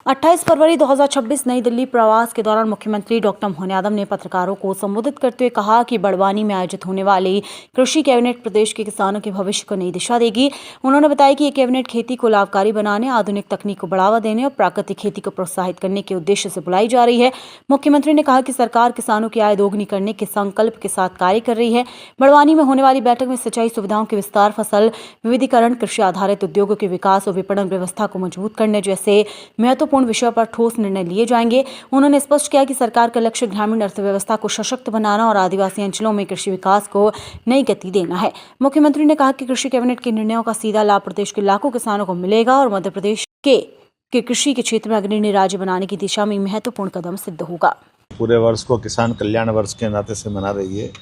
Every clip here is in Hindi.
28 फरवरी 2026 नई दिल्ली प्रवास के दौरान मुख्यमंत्री डॉक्टर मोहन यादव ने पत्रकारों को संबोधित करते हुए कहा कि बड़वानी में आयोजित होने वाली कृषि कैबिनेट प्रदेश के किसानों के भविष्य को नई दिशा देगी। उन्होंने बताया कि ये कैबिनेट खेती को लाभकारी बनाने, आधुनिक तकनीक को बढ़ावा देने और प्राकृतिक खेती को प्रोत्साहित करने के उद्देश्य से बुलाई जा रही है। मुख्यमंत्री ने कहा कि सरकार किसानों की आय दोगुनी करने के संकल्प के साथ कार्य कर रही है। बड़वानी में होने वाली बैठक में सिंचाई सुविधाओं के विस्तार, फसल विविधीकरण, कृषि आधारित उद्योगों के विकास और विपणन व्यवस्था को मजबूत करने जैसे महत्वपूर्ण विषयों पर ठोस निर्णय लिए जाएंगे। उन्होंने स्पष्ट किया कि सरकार का लक्ष्य ग्रामीण अर्थव्यवस्था को सशक्त बनाना और आदिवासी अंचलों में कृषि विकास को नई गति देना है। मुख्यमंत्री ने कहा कि कृषि कैबिनेट के निर्णयों का सीधा लाभ प्रदेश के लाखों किसानों को मिलेगा और मध्य प्रदेश के कृषि के क्षेत्र में अग्रणी राज्य बनाने की दिशा में महत्वपूर्ण कदम सिद्ध होगा। पूरे वर्ष को किसान कल्याण वर्ष के नाते से मना रही है।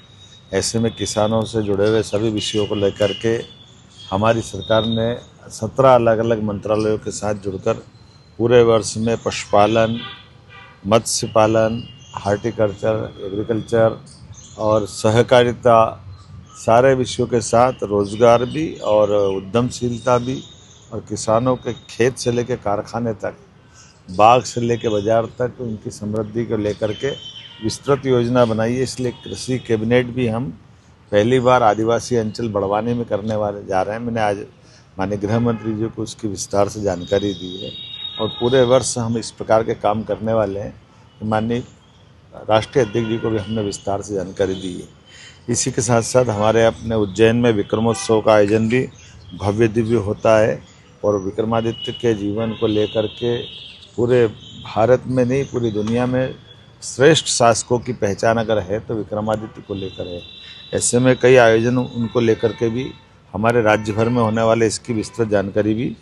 ऐसे में किसानों से जुड़े हुए सभी विषयों को लेकर के हमारी सरकार ने 17 अलग अलग मंत्रालयों के साथ जुड़कर पूरे वर्ष में पशुपालन, मत्स्य पालन, हार्टिकल्चर, एग्रीकल्चर और सहकारिता सारे विषयों के साथ रोजगार भी और उद्यमशीलता भी और किसानों के खेत से लेकर कारखाने तक, बाग से लेकर बाजार तक उनकी समृद्धि को लेकर के विस्तृत योजना बनाई है। इसलिए कृषि कैबिनेट भी हम पहली बार आदिवासी अंचल बड़वानी में करने वाले जा रहे हैं। मैंने आज माननीय गृह मंत्री जी को उसकी विस्तार से जानकारी दी है और पूरे वर्ष हम इस प्रकार के काम करने वाले हैं। माननीय राष्ट्रीय अध्यक्ष जी को भी हमने विस्तार से जानकारी दी है। इसी के साथ साथ हमारे अपने उज्जैन में विक्रमोत्सव का आयोजन भी भव्य दिव्य होता है और विक्रमादित्य के जीवन को लेकर के पूरे भारत में नहीं पूरी दुनिया में श्रेष्ठ शासकों की पहचान अगर है तो विक्रमादित्य को लेकर है। ऐसे में कई आयोजन उनको लेकर के भी हमारे राज्य भर में होने वाले इसकी विस्तृत जानकारी भी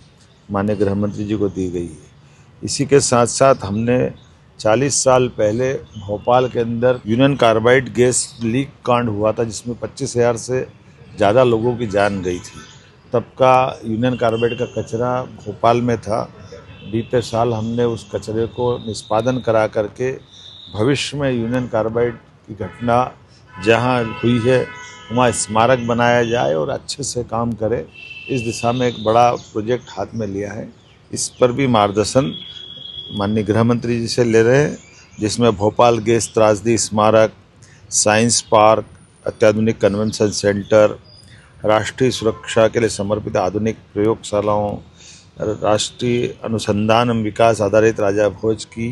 माननीय गृह मंत्री जी को दी गई है। इसी के साथ साथ हमने 40 साल पहले भोपाल के अंदर यूनियन कार्बाइड गैस लीक कांड हुआ था जिसमें 25,000 से ज़्यादा लोगों की जान गई थी। तब का यूनियन कार्बाइड का कचरा भोपाल में था। बीते साल हमने उस कचरे को निष्पादन करा करके भविष्य में यूनियन कार्बाइड की घटना जहां हुई है वहाँ स्मारक बनाया जाए और अच्छे से काम करे, इस दिशा में एक बड़ा प्रोजेक्ट हाथ में लिया है। इस पर भी मार्गदर्शन माननीय गृह मंत्री जी से ले रहे हैं, जिसमें भोपाल गैस त्रासदी स्मारक, साइंस पार्क, अत्याधुनिक कन्वेंशन सेंटर, राष्ट्रीय सुरक्षा के लिए समर्पित आधुनिक प्रयोगशालाओं, राष्ट्रीय अनुसंधान एवं विकास आधारित राजा भोज की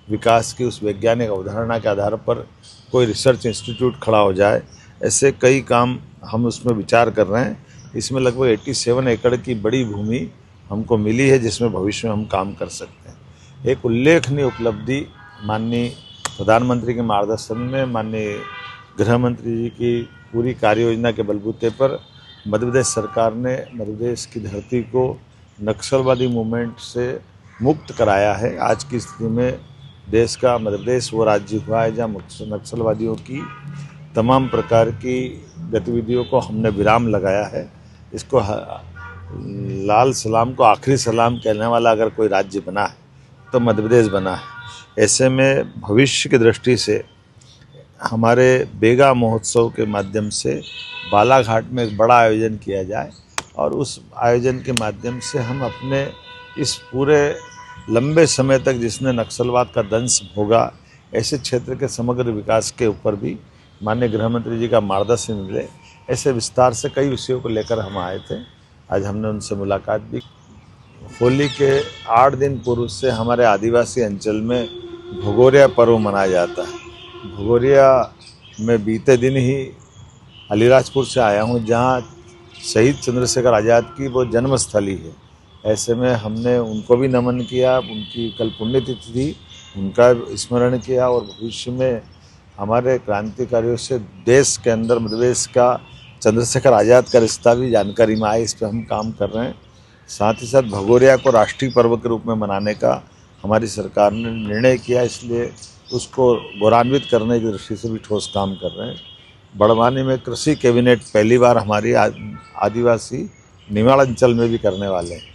विकास की उस वैज्ञानिक अवधारणा के आधार पर कोई रिसर्च इंस्टीट्यूट खड़ा हो जाए, ऐसे कई काम हम उसमें विचार कर रहे हैं। इसमें लगभग 87 एकड़ की बड़ी भूमि हमको मिली है जिसमें भविष्य में हम काम कर सकते हैं। एक उल्लेखनीय उपलब्धि माननीय प्रधानमंत्री के मार्गदर्शन में माननीय गृह मंत्री जी की पूरी कार्य योजना के बलबूते पर मध्य प्रदेश सरकार ने मध्य प्रदेश की धरती को नक्सलवादी मूवमेंट से मुक्त कराया है। आज की स्थिति में देश का मध्य प्रदेश वो राज्य हुआ है जहाँ नक्सलवादियों की तमाम प्रकार की गतिविधियों को हमने विराम लगाया है। इसको लाल सलाम को आखिरी सलाम कहने वाला अगर कोई राज्य बना है तो मध्य प्रदेश बना है। ऐसे में भविष्य की दृष्टि से हमारे बेगा महोत्सव के माध्यम से बालाघाट में एक बड़ा आयोजन किया जाए और उस आयोजन के माध्यम से हम अपने इस पूरे लंबे समय तक जिसने नक्सलवाद का दंश भोगा ऐसे क्षेत्र के समग्र विकास के ऊपर भी माननीय गृह मंत्री जी का मार्गदर्शन मिले। ऐसे विस्तार से कई विषयों को लेकर हम आए थे। आज हमने उनसे मुलाकात भी। होली के 8 दिन पूर्व से हमारे आदिवासी अंचल में भगोरिया पर्व मनाया जाता है। भगोरिया में बीते दिन ही अलीराजपुर से आया हूँ जहाँ शहीद चंद्रशेखर आज़ाद की वो जन्मस्थली है। ऐसे में हमने उनको भी नमन किया, उनकी कल पुण्यतिथि थी, उनका स्मरण किया और भविष्य में हमारे क्रांतिकारियों से देश के अंदर मध्य प्रदेश का चंद्रशेखर आज़ाद का रिश्ता भी जानकारी में आए, इस पर हम काम कर रहे हैं। साथ ही साथ भगोरिया को राष्ट्रीय पर्व के रूप में मनाने का हमारी सरकार ने निर्णय किया, इसलिए उसको गौरवान्वित करने की दृष्टि से भी ठोस काम कर रहे हैं। बड़वानी में कृषि कैबिनेट पहली बार हमारी आदिवासी निमाड़ अंचल में भी करने वाले हैं।